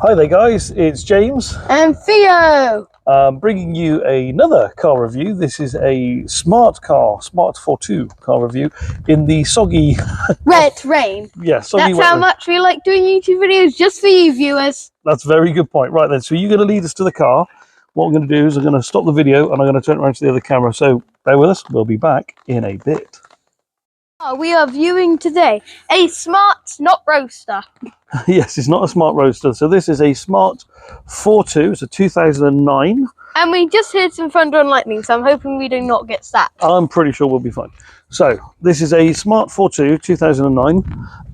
Hi there guys, it's James and Theo, bringing you another car review. This is a Smart 42 car review in the soggy red rain. Yeah, soggy. That's how much we like doing YouTube videos just for you viewers. That's a very good point. Right then, so you're going to lead us to the car. What I'm going to do is I'm going to stop the video and I'm going to turn around to the other camera, so bear with us, we'll be back in a bit. We are viewing today a Smart Not Roadster. Yes, it's not a Smart Roadster. So this is a Smart 42. It's a 2009. And we just heard some thunder and lightning, so I'm hoping we do not get stabbed. I'm pretty sure we'll be fine. So this is a Smart 42 2009.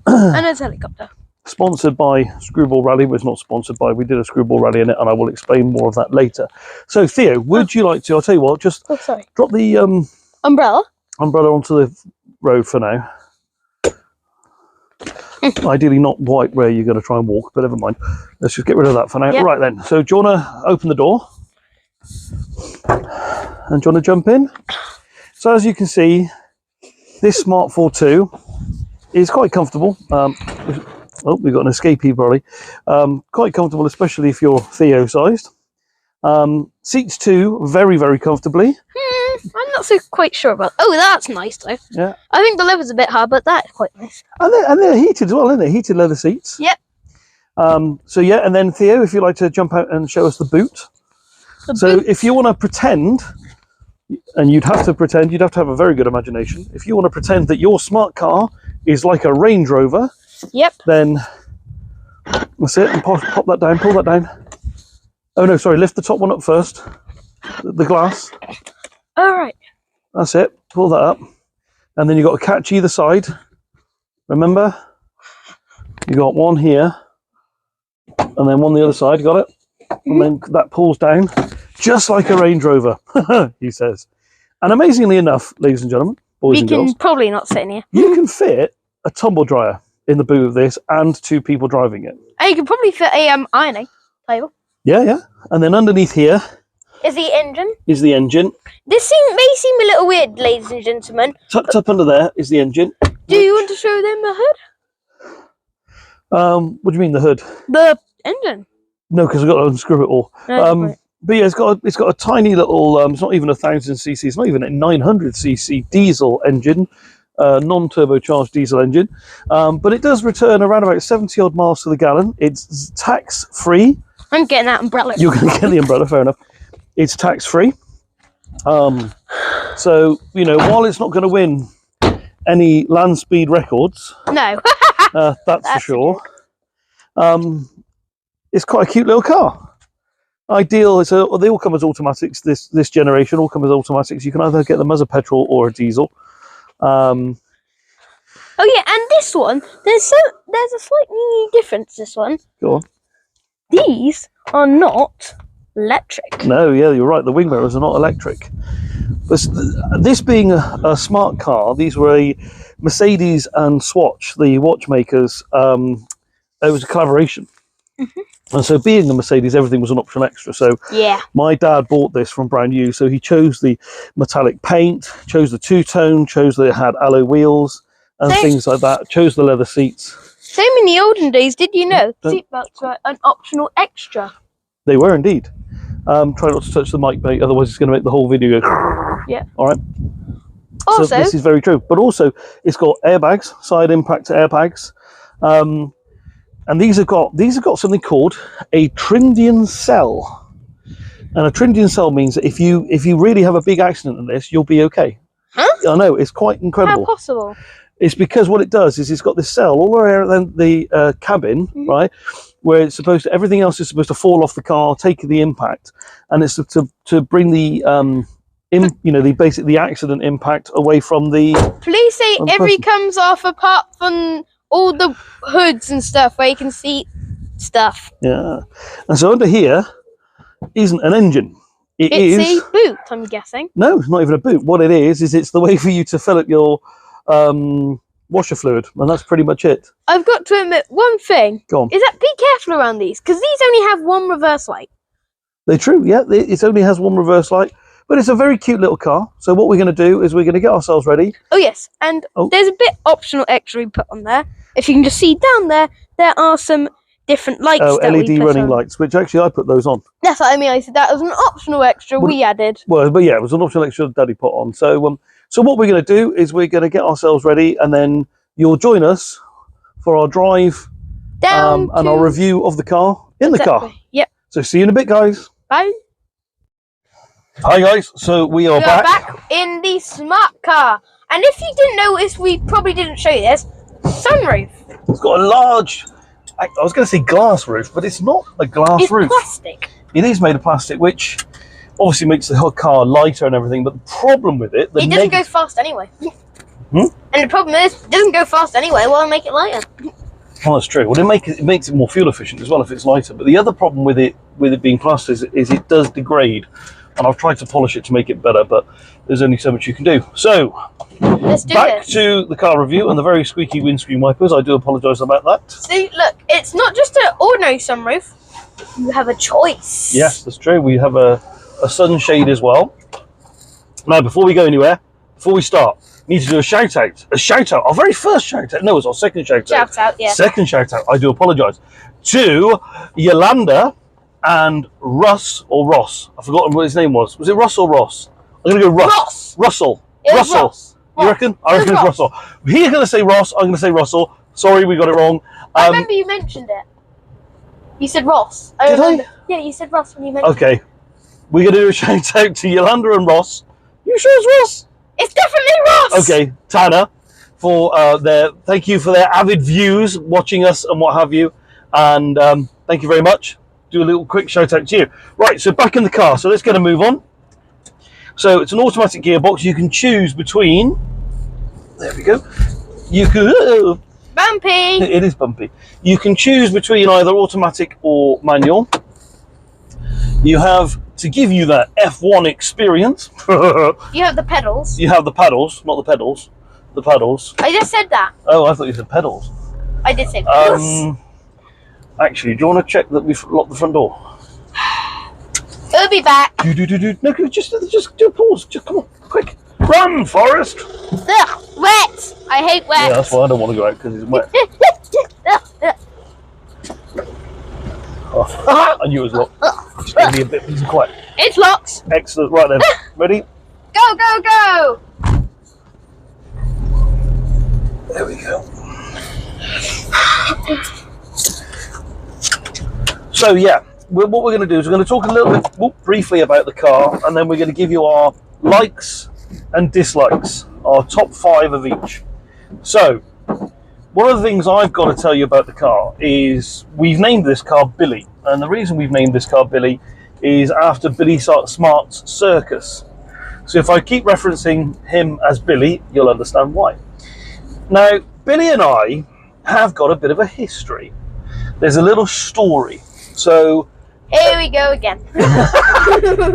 And it's a helicopter. Sponsored by Screwball Rally. Well, it's not sponsored by. We did a Screwball Rally in it, and I will explain more of that later. So Theo, would you like to? I'll tell you what. Just drop the umbrella onto the road for now. Ideally not white where you're going to try and walk, but never mind. Let's just get rid of that for now. Yep. Right then, so do you want to open the door? And do you want to jump in? So as you can see, this Smart 42 is quite comfortable. Oh, we've got an escapee probably. Quite comfortable, especially if you're Theo sized. Seats too, very, very comfortably. I'm not so quite sure about. Oh, that's nice though. Yeah. I think the leather's a bit hard, but that's quite nice. And they're heated as well, aren't they? Heated leather seats. Yep. So yeah, and then Theo, if you'd like to jump out and show us the boot. If you want to pretend, and you'd have to have a very good imagination. If you want to pretend that your smart car is like a Range Rover. Yep. Then that's it. And pop that down. Pull that down. Oh no, sorry. Lift the top one up first. The glass. All right. That's it. Pull that up, and then you've got to catch either side. Remember, you got one here, and then one the other side. Got it? And then that pulls down, just like a Range Rover. He says. And amazingly enough, ladies and gentlemen, boys and girls, we can probably not sit in here. You can fit a tumble dryer in the boot of this, and 2 people driving it. And you can probably fit a ironing table. Yeah. And then underneath here is the engine. This may seem a little weird, ladies and gentlemen. Tucked up under there is the engine. Do you want to show them the hood? What do you mean the hood? The engine. No, because I've got to unscrew it all. Right. But yeah, it's got a tiny little. It's not even 1,000 cc. It's not even a 900 cc diesel engine, non-turbocharged diesel engine. But it does return around about 70 odd miles to the gallon. It's tax free. I'm getting that umbrella. You're going to get the umbrella, fair enough. It's tax free. So, you know, while it's not going to win any land speed records, no, that's for sure. It's quite a cute little car. Ideal. They all come as automatics. This generation all come as automatics. You can either get them as a petrol or a diesel. Oh yeah, and this one, there's a slightly difference. This one. Go on. These are not electric. No, yeah, you're right. The wing mirrors are not electric. But this being a smart car, these were a Mercedes and Swatch, the watchmakers. It was a collaboration. And so being a Mercedes, everything was an optional extra. So yeah, my dad bought this from brand new. So he chose the metallic paint, chose the two-tone, chose that it had alloy wheels and things like that, chose the leather seats. Same in the olden days. Did you know Don't- seatbelts were an optional extra? They were indeed. Try not to touch the mic, mate, otherwise it's going to make the whole video go. Yeah. All right. Also, So this is very true. But also, it's got airbags, side impact airbags, and these have got something called a Trindian cell. And a Trindian cell means that if you really have a big accident in this, you'll be okay. Huh? I know, it's quite how incredible. possible? It's because what it does is it's got this cell all around the cabin, Mhm. right, where it's supposed to, everything else is supposed to fall off the car, take the impact, and it's to bring the the accident impact away from the. Please say One every person. comes off apart from all the hoods and stuff where you can see stuff. Yeah, and so under here isn't an engine. It It's is a boot, I'm guessing. no, it's not even a boot. What it is it's the way for you to fill up your washer fluid, and that's pretty much it. I've got to admit one thing. Go on. Is that be careful around these, because these only have one reverse light. They're true, yeah. It only has one reverse light, but it's a very cute little car. So what we're going to do is we're going to get ourselves ready. Oh yes, and Oh. there's a bit optional extra we put on there. If you can just see down there, there are some different lights Oh, that we LED put running on. lights, which actually I put those on. That's what I mean. I said that was an optional extra Would- we added. Well, but yeah, it was an optional extra Daddy put on. So so what we're going to do is we're going to get ourselves ready, and then you'll join us for our drive Down and to... our review of the car in the car. Exactly. Yep. So see you in a bit, guys. Bye. Hi, guys. So we are We are back in the smart car. And if you didn't notice, we probably didn't show you this. Sunroof. It's got a large, I was going to say glass roof, but it's not a glass It's roof. plastic. It is made of plastic, which obviously makes the whole car lighter and everything. But the problem with it, It doesn't go fast anyway. Hmm? And the problem is, it doesn't go fast anyway. Well, make it lighter. well, that's true. Well, it makes it more fuel efficient as well if it's lighter. But the other problem with it being plastic is it does degrade. And I've tried to polish it to make it better, but there's only so much you can do. So Let's do back this. to the car review and the very squeaky windscreen wipers. I do apologise about that. See, look, it's not just an ordinary sunroof. You have a choice. Yes, that's true. We have a sunshade as well. Now, before we go anywhere, before we start, we need to do a shout out. A shout out. Our very first shout out. No, it's our second shout out. Shout out, yeah. Second shout out. I do apologise to Yolanda and Russ or Ross. I've forgotten what his name was. Was it Russ or Ross? I'm going to go Russ. Ross. Russell. It was Russell. Ross. You reckon? I It was reckon it's Ross. Russell. He's going to say Ross. I'm going to say Russell. Sorry, we got it wrong. I remember you mentioned it. You said Ross. Did I? remember. Yeah, you said Ross when you mentioned it. Okay. We're going to do a shout out to Yolanda and Ross. You sure it's Ross? It's definitely Ross! Okay, Tanner, for thank you for their avid views, watching us and what have you, and thank you very much. Do a little quick shout out to you. Right, so back in the car. So let's get a move on. So it's an automatic gearbox. You can choose between. There we go. You can. Bumpy! It is bumpy. You can choose between either automatic or manual. You have to give you that F1 experience. You have the pedals. You have the paddles, not the pedals. The paddles. I just said that. Oh, I thought you said pedals. I did say pedals. Actually, do you want to check that we've locked the front door? We'll be back. Do. No, just do a pause. Just come on, quick. Run, Forrest. Ugh, wet! I hate wet. Yeah, that's why I don't want to go out, because it's wet. Ugh. Oh, I knew it was locked. Just give me a bit of peace and quiet. It's locked. Excellent. Right then. Ready? Go, go, go! There we go. So yeah, what we're going to do is we're going to talk a little bit briefly about the car, and then we're going to give you our likes and dislikes, our top 5 of each. So one of the things I've got to tell you about the car is we've named this car Billy, and the reason we've named this car Billy is after Billy Smart's circus. So if I keep referencing him as Billy, you'll understand why. Now, Billy and I have got a bit of a history. There's a little story. So, Here we go again.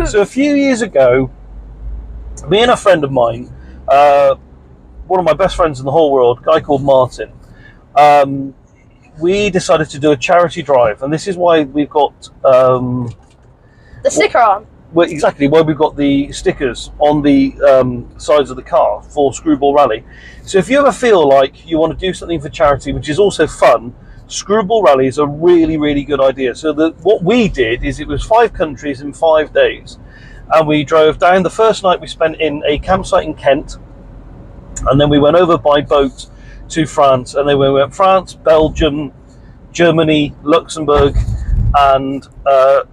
so a few years ago, me and a friend of mine, one of my best friends in the whole world, a guy called Martin, we decided to do a charity drive, and this is why we've got The sticker on. well, exactly why we've got the stickers on the sides of the car for Screwball Rally. So if you ever feel like you want to do something for charity, which is also fun, Screwball Rally is a really, really good idea. So what we did is it was 5 countries in 5 days, and we drove down. The first night we spent in a campsite in Kent, and then we went over by boat to France, and then we went France, Belgium, Germany, Luxembourg, and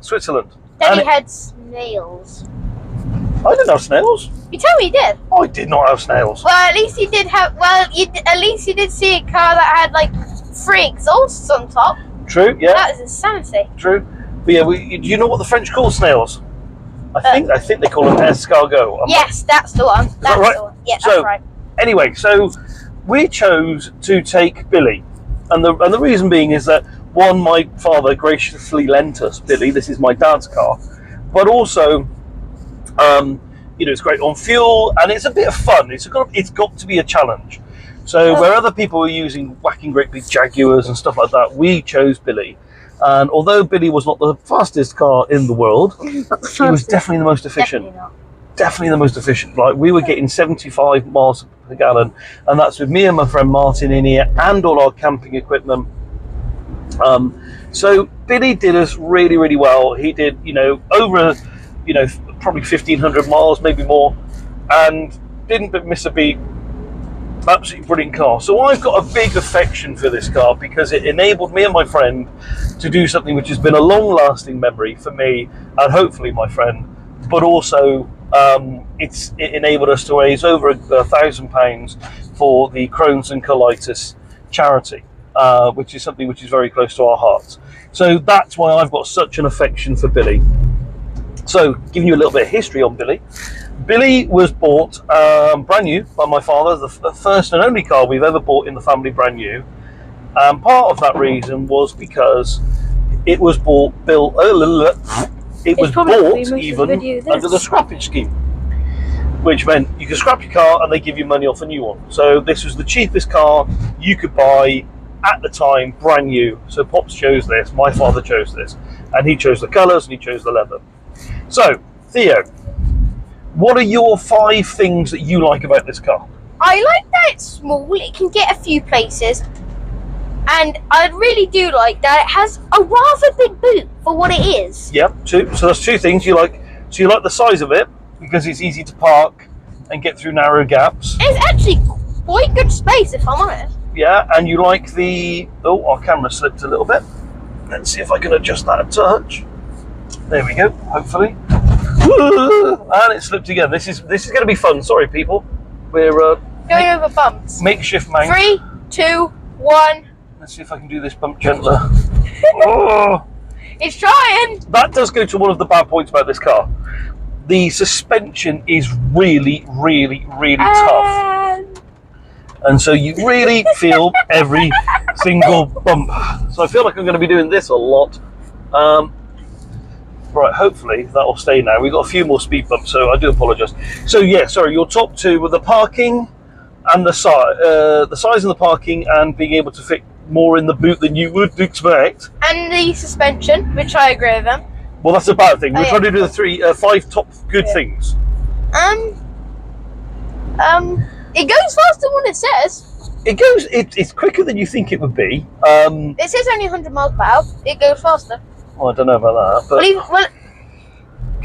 Switzerland. Daddy had snails. I didn't have snails. You told me you did. I did not have snails. Well, at least you did have. Well, at least you did see a car that had like 3 exhausts on top. True, yeah. That is insanity. True. But yeah, do you know what the French call snails? I think they call them escargot. Yes, that's the one. That's right? the one. Yeah, So- that's right. Anyway, so we chose to take Billy, and the reason being is that one, my father graciously lent us Billy. This is my dad's car, but also, it's great on fuel, and it's a bit of fun. It's got to be a challenge. So where other people were using whacking great big Jaguars and stuff like that, we chose Billy. And although Billy was not the fastest car in the world, he was definitely the most efficient. Definitely not. Definitely the most efficient. Like, we were getting 75 miles per gallon, and that's with me and my friend Martin in here and all our camping equipment. So Billy did us really, really well. He did, over, probably 1,500 miles, maybe more, and didn't miss a beat. Absolutely brilliant car. So I've got a big affection for this car because it enabled me and my friend to do something which has been a long-lasting memory for me and hopefully my friend, but also it enabled us to raise over £1,000 for the Crohn's and Colitis charity, which is something which is very close to our hearts. So that's why I've got such an affection for Billy. So, giving you a little bit of history on Billy. Billy was bought brand new by my father, the first and only car we've ever bought in the family brand new. And part of that reason was because it was bought even under the scrappage scheme, which meant you could scrap your car and they give you money off a new one. So this was the cheapest car you could buy at the time, brand new. So Pops chose this, my father chose this, and he chose the colours and he chose the leather. So, Theo, what are your 5 things that you like about this car? I like that it's small. It can get a few places. And I really do like that it has a rather big boot for what it is. Yep, 2. So that's 2 things you like. So you like the size of it because it's easy to park and get through narrow gaps. It's actually quite good space, if I'm honest. Yeah, and you like the... Oh, our camera slipped a little bit. Let's see if I can adjust that a touch. There we go, hopefully. And it slipped again. This is going to be fun. Sorry, people. We're going over bumps. Makeshift mount. 3, 2, 1. Let's see if I can do this bump gentler. Oh, It's trying. that does go to one of the bad points about this car. The suspension is really, really, really tough. And so you really feel every single bump. So I feel like I'm going to be doing this a lot. Right, hopefully that will stay now. We've got a few more speed bumps, so I do apologise. So yeah, sorry, your top 2 were the parking and the size of the parking and being able to fit more in the boot than you would expect. And the suspension, which I agree with them. Well, that's a bad thing. We're yeah. trying to do the 5 top good things. It goes faster than what it says. It's quicker than you think it would be. It says only 100 miles per hour. It goes faster. Well, I don't know about that, but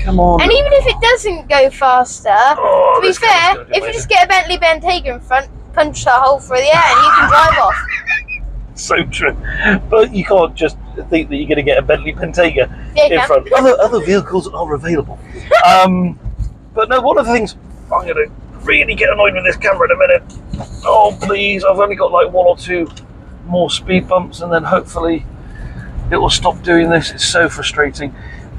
come on. And even if it doesn't go faster, to be fair, if you just get a Bentley Bentayga in front, punch that hole through the air and you can drive off. So true. But you can't just think that you're going to get a Bentley Bentayga in front. Other vehicles are available. But no, one of the things, I'm going to really get annoyed with this camera in a minute. Oh, please. I've only got like 1 or 2 more speed bumps and then hopefully it will stop doing this. It's so frustrating.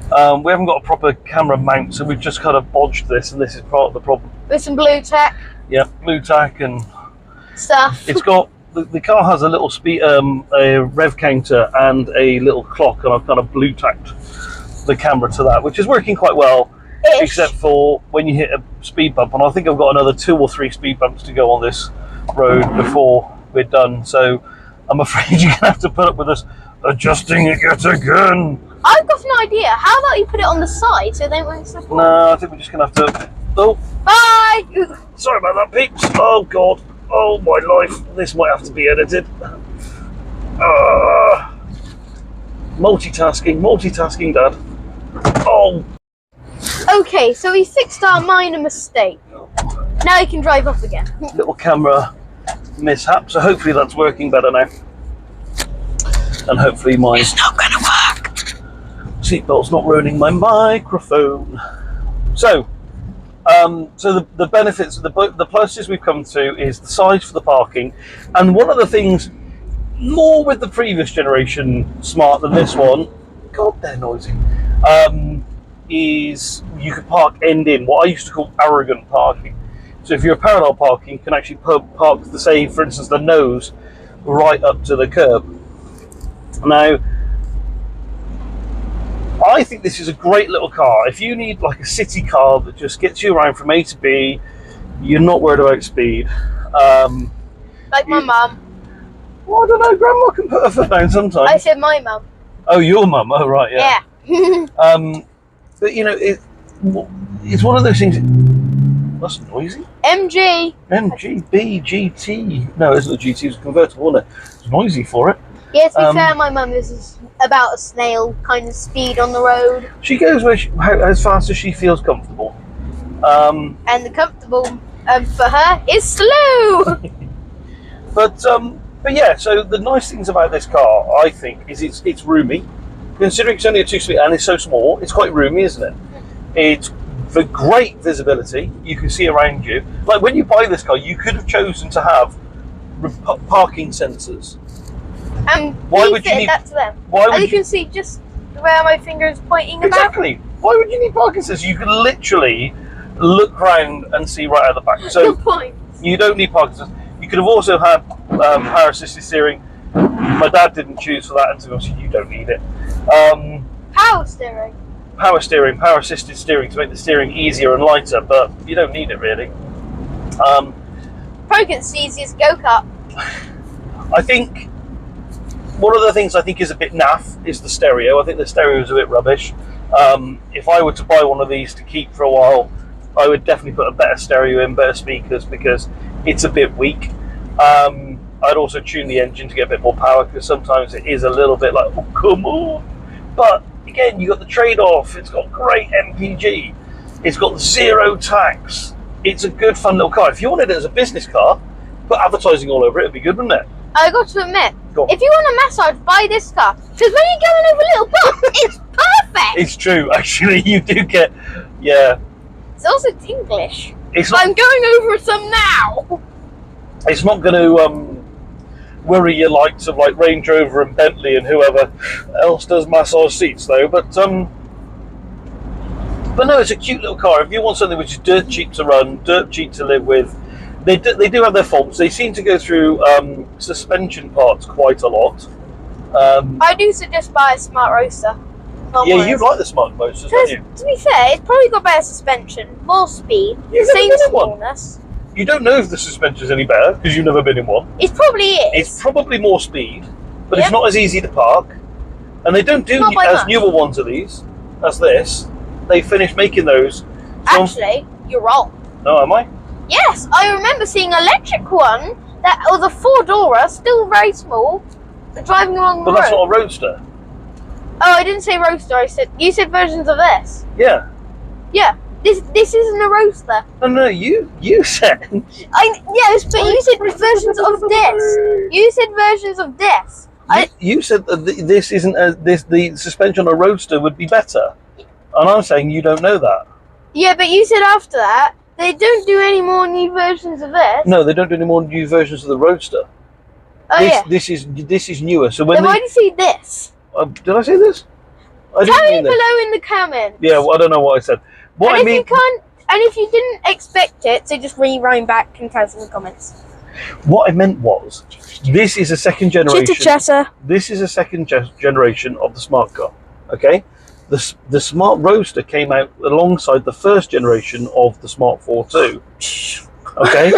We haven't got a proper camera mount, so we've just kind of bodged this, and this is part of the problem. With some blue tack. Yeah, blue tack and stuff. It's got the car has a little speed, a rev counter and a little clock, and I've kind of blue tacked the camera to that, which is working quite well, except for when you hit a speed bump. And I think I've got another 2 or 3 speed bumps to go on this road before we're done. So I'm afraid you're gonna have to put up with us adjusting it yet again. I've got an idea. How about you put it on the side so they won't slip on? No, I think we're just going to have to... Oh, Bye! sorry about that, peeps. Oh, God. Oh, my life. This might have to be edited. Multitasking, Dad. Oh. Okay, so we fixed our minor mistake. Now you can drive off again. Little camera mishap, so hopefully that's working better now. And hopefully my Not gonna work. seatbelt's not ruining my microphone. So, the benefits, the pluses we've come to is the size for the parking, and one of the things more with the previous generation Smart than this one, God, they're noisy, is you could park end in, what I used to call arrogant parking. So if you're parallel parking, you can actually park, say, for instance, the nose right up to the curb. Now, I think this is a great little car. If you need like a city car that just gets you around from A to B, you're not worried about speed. Like my mum. Well, I don't know, Grandma can put her foot down sometimes. I said my mum. Oh, your mum, oh right, yeah. Yeah. But you know, it's one of those things. That's noisy. MG. MGB GT. No, it's not a GT. It's a convertible, isn't it? It's noisy for it. Yeah, to be fair, my mum, this is about a snail kind of speed on the road. She goes as fast as she feels comfortable. And the comfortable for her is slow. But yeah. So the nice things about this car, I think, is it's roomy. Considering it's only a 2-seater and it's so small, it's quite roomy, isn't it? It's for great visibility. You can see around you. Like when you buy this car, you could have chosen to have parking sensors. Why would you need that to them? Why would you can see just where my finger is pointing exactly? Why would you need parking sensors? You can literally look round and see right at the back. So good point. You don't need parking sensors. You could have also had power assisted steering. My dad didn't choose for that, and to be honest, you don't need it. Power steering. Power assisted steering to make the steering easier and lighter, but you don't need it really. Probably gets the easiest go-kart. I think one of the things I think is a bit naff is the stereo. I think the stereo is a bit rubbish. If I were to buy one of these to keep for a while, I would definitely put a better stereo in, better speakers, because it's a bit weak. I'd also tune the engine to get a bit more power, because sometimes it is a little bit like, oh, come on. But again, you got the trade-off. It's got great MPG. It's got 0 tax. It's a good, fun little car. If you wanted it as a business car, put advertising all over it, it'd be good, wouldn't it? I got to admit, if you want a massage, buy this car. Because when you're going over little bumps, it's perfect. It's true, actually. You do get, yeah. It's also English. It's not, I'm going over some now. It's not going to worry your likes of like Range Rover and Bentley and whoever else does massage seats, though. But no, it's a cute little car. If you want something which is dirt cheap to run, dirt cheap to live with, they do have their faults. They seem to go through suspension parts quite a lot. I do suggest buy a Smart Roadster. Yeah, you like the Smart Roadsters, don't you? To be fair, it's probably got better suspension, more speed, same smallness. You don't know if the suspension's any better because you've never been in one. It probably is. It's probably more speed, but it's not as easy to park. And they don't do as newer ones of these as this. They finished making those. So actually, you're wrong. No, am I? Yes, I remember seeing an electric one that was a 4-doorer, still very small, driving along the road. But that's not a Roadster. Oh, I didn't say Roadster. You said versions of this. Yeah. Yeah. This isn't a Roadster. No, you said. Yes, but you said versions of this. You said versions of this. You said that this isn't the suspension on a Roadster would be better, and I'm saying you don't know that. Yeah, but you said after that they don't do any more new versions of this. No, they don't do any more new versions of the Roadster. Oh this is newer. So when then why do you say this? Did I say this? Tell me below in the comments. Yeah, well, I don't know what I said. And if you didn't expect it, so just rewind back and tell us in the comments. What I meant was, this is a second generation. Chitter chatter. This is a second generation of the smart car. Okay, the Smart Roadster came out alongside the first generation of the Smart 4 Okay,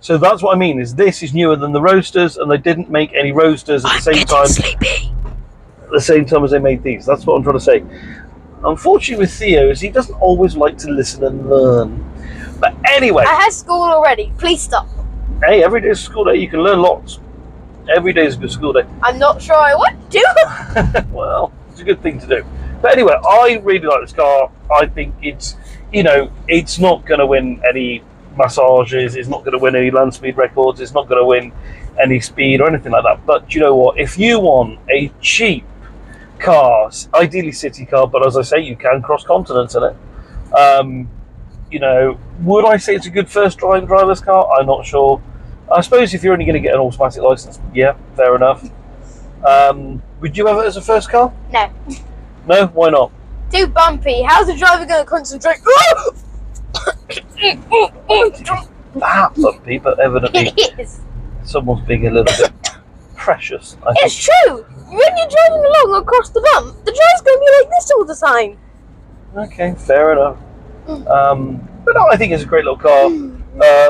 so that's what I mean. Is this is newer than the Roadsters, and they didn't make any Roadsters at the same time. Sleepy. the same time as they made these. That's what I'm trying to say. Unfortunately with Theo is he doesn't always like to listen and learn. But anyway. I had school already. Please stop. Hey, every day is a school day. You can learn lots. Every day is a good school day. I'm not sure I want to. Well, it's a good thing to do. But anyway, I really like this car. I think it's, it's not going to win any massages. It's not going to win any land speed records. It's not going to win any speed or anything like that. But you know what? If you want a cheap car, ideally city car, but as I say, you can cross continents in it. Would I say it's a good first driver's car? I'm not sure. I suppose if you're only going to get an automatic license, yeah, fair enough. Would you have it as a first car? No. No? Why not? Too bumpy. How's the driver going to concentrate? That bumpy, but evidently It is. someone's being a little bit precious. It's true. When you're driving along across the bump, the driver's going to be like this all the time. Okay, fair enough. But no, I think it's a great little car.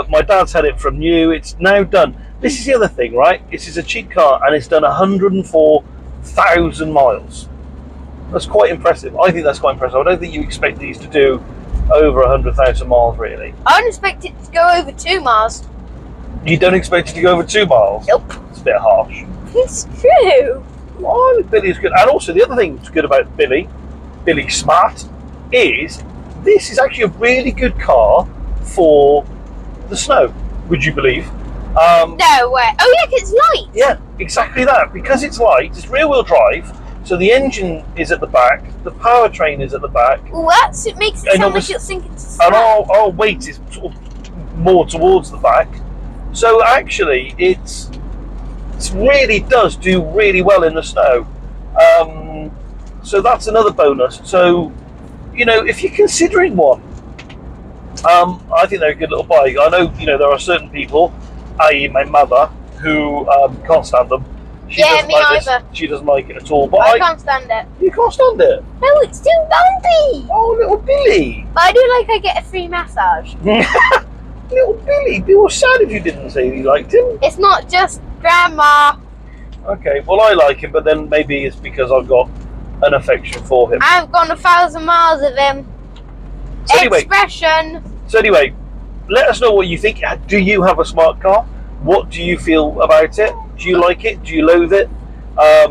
My dad's had it from new. It's now done. This is the other thing, right? This is a cheap car and it's done 104,000 miles. That's quite impressive. I think that's quite impressive. I don't think you expect these to do over 100,000 miles, really. I don't expect it to go over 2 miles. You don't expect it to go over 2 miles? Nope. It's a bit harsh. It's true. Oh, Billy's good. And also, the other thing that's good about Billy Smart, is this is actually a really good car for the snow, would you believe? No way. Oh, yeah, 'cause it's light. Yeah, exactly that. Because it's light, it's rear-wheel drive, so the engine is at the back, the powertrain is at the back. Well, it makes it sound like you're sinking to the and our weight is sort of more towards the back. So actually, it really does do really well in the snow. So that's another bonus. So, if you're considering one, I think they're a good little bike. I know, there are certain people, i.e. my mother, who can't stand them. She doesn't me like either. She doesn't like it at all. But I can't stand it. You can't stand it? No, it's too bumpy. Oh, little Billy. But I do like I get a free massage. Little Billy. Be all sad if you didn't say you liked him. It's not just Grandma. Okay, well, I like him, but then maybe it's because I've got an affection for him. I've gone 1,000 miles of him. So anyway, let us know what you think. Do you have a smart car? What do you feel about it? Do you like it? Do you loathe it? I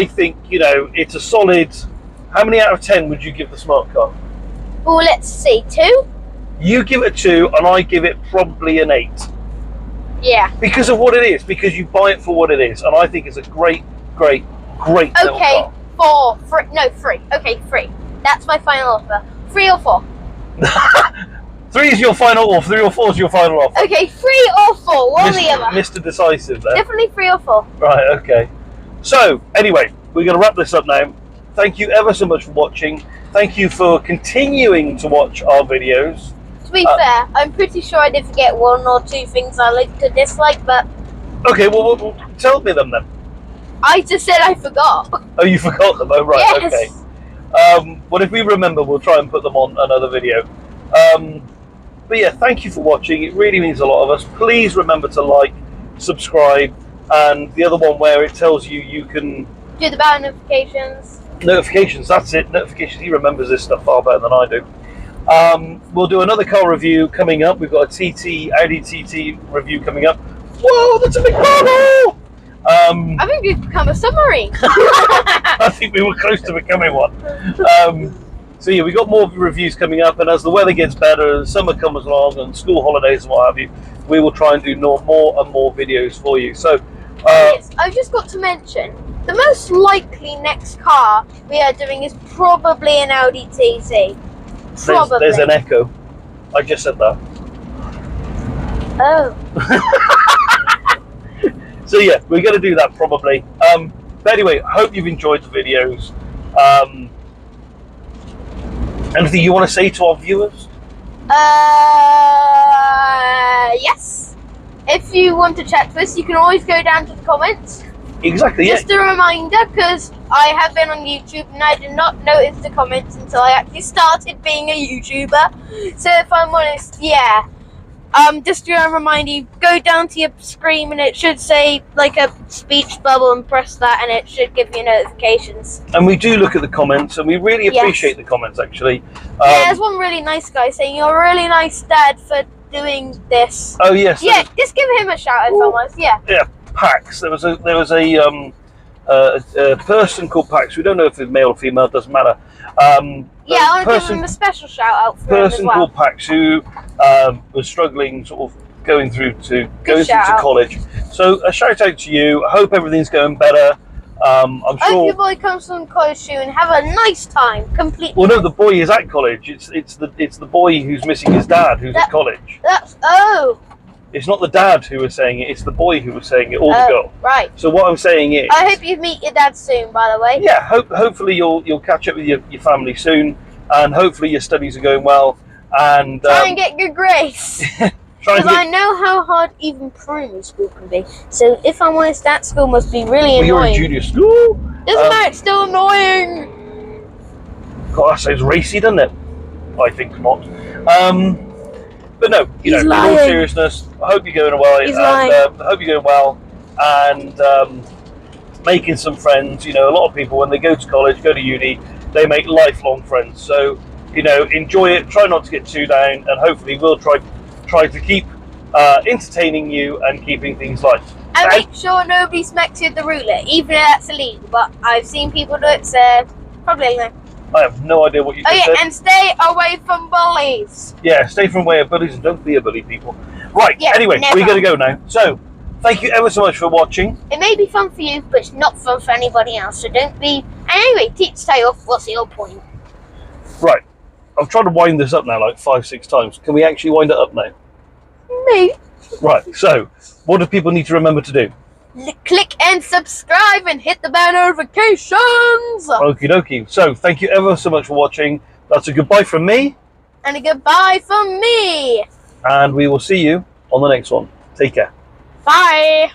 think, it's a solid... How many out of 10 would you give the smart car? Well, let's see. 2? You give it a 2, and I give it probably an 8. Yeah. Because of what it is. Because you buy it for what it is. And I think it's a great little car. 4. 3. No, 3. Okay, 3. That's my final offer. 3 or 4? 3 is your final offer. 3 or 4 is your final offer. Okay, 3 or 4. One or the other. Mr. Decisive there. Definitely 3 or 4. Right, okay. So, anyway, we're going to wrap this up now. Thank you ever so much for watching. Thank you for continuing to watch our videos. To be fair, I'm pretty sure I did forget 1 or 2 things I like to dislike, but... Okay, well, tell me them then. I just said I forgot. Oh, you forgot them? Oh, right, yes. Okay. Well, if we remember, we'll try and put them on another video. But yeah, thank you for watching. It really means a lot of us. Please remember to like, subscribe, and the other one where it tells you can... Do the bell notifications. Notifications, that's it. Notifications. He remembers this stuff far better than I do. We'll do another car review coming up. We've got a Audi TT review coming up. Whoa, that's a big car! I think we've become a submarine. I think we were close to becoming one. So yeah, we got more reviews coming up, and as the weather gets better, and summer comes along, and school holidays and what have you, we will try and do more and more videos for you. So, yes, I've just got to mention, the most likely next car we are doing is probably an Audi TT. Probably. There's an echo. I just said that. Oh. So yeah, we're going to do that probably. But anyway, I hope you've enjoyed the videos. Anything you want to say to our viewers? Yes. If you want to chat to us, you can always go down to the comments. Exactly, Just a reminder, because I have been on YouTube and I did not notice the comments until I actually started being a YouTuber. So if I'm honest, yeah, Just to remind you, go down to your screen and it should say like a speech bubble and press that and it should give you notifications. And we do look at the comments and we really Yes. appreciate the comments actually. Yeah, there's one really nice guy saying you're a really nice dad for doing this. Oh yes. Yeah, just give him a shout out if I was. Yeah. Yeah, Pax. There was a person called Pax. We don't know if it's male or female. Doesn't matter. Yeah, I want to give him a special shout out for him as Person well. called Pax who was struggling, sort of going through to shout out. college. So a shout out to you. I hope everything's going better. I'm I hope sure. your boy comes from college soon and have a nice time. Completely. Well, no, the boy is at college. It's the boy who's missing his dad who's at college. That's It's not the dad who was saying it. It's the boy who was saying it, or the girl. right. So what I'm saying is, I hope you meet your dad soon. By the way. yeah, hopefully you'll catch up with your family soon, and hopefully your studies are going well. And Try and get good grades. try and Because I get, know how hard even primary school can be. So if I'm honest, that school must be really well, you're in annoying. junior school. Doesn't matter, it's still annoying. God, that sounds racy, doesn't it? I think not. But no, you know, He's in all lying. seriousness, I hope you're going well. He's and, lying. I hope you're going well, and making some friends. You know, a lot of people when they go to college, go to uni, they make lifelong friends. So you know, enjoy it. Try not to get too down, and hopefully we'll try to keep entertaining you and keeping things light. And make sure nobody smacks you with the ruler, even if that's illegal. But I've seen people do it, so probably no. I have no idea what you Oh just yeah, said. and stay away from bullies. Yeah, stay from way of bullies and don't be a bully, people. Right, Yeah, anyway, never. we're going to go now. So, thank you ever so much for watching. It may be fun for you, but it's not fun for anybody else. So don't be. And anyway, teach stay off. What's your point? Right, I've tried to wind this up now like 5-6 times. Can we actually wind it up now? Me. Right, so, what do people need to remember to do? Click and subscribe and hit the bell notifications. Okie dokie. So, thank you ever so much for watching. That's a goodbye from me, And a goodbye from me. and we will see you on the next one. Take care. Bye.